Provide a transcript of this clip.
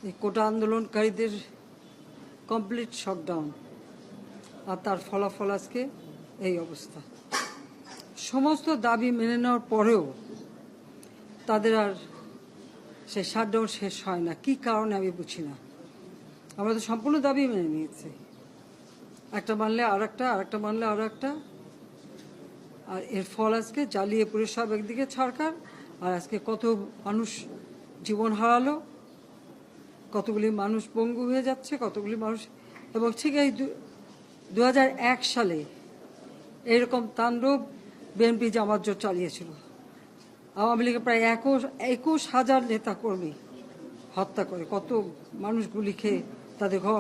এই কোটা আন্দোলনকারীদের complete shutdown, আর তার ফলাফল আজকে এই অবস্থা। সমস্ত দাবি মেনে নেওয়ার পরেও তাদের আর সেই শাটডাউন শেষ হয় না। কি কারণে আমি বুঝি না। আমরা তো সম্পূর্ণ দাবি মেনে নিয়েছি, একটা মানলে আর একটা, আর একটা মানলে আরও একটা, আর এর ফল আজকে জ্বালিয়ে পুড়ে সব একদিকে সরকার, আর আজকে কত মানুষ জীবন হারালো, কতগুলি মানুষ পঙ্গু হয়ে যাচ্ছে, কতগুলি মানুষ। এবং ঠিক এই 2001 সালে এরকম তাণ্ডব বিএনপি জামাত জোট চালিয়েছিল। আওয়ামী লীগের প্রায় 21,000 নেতাকর্মী হত্যা করে, কত মানুষ গুলি খেয়ে তাদের ঘর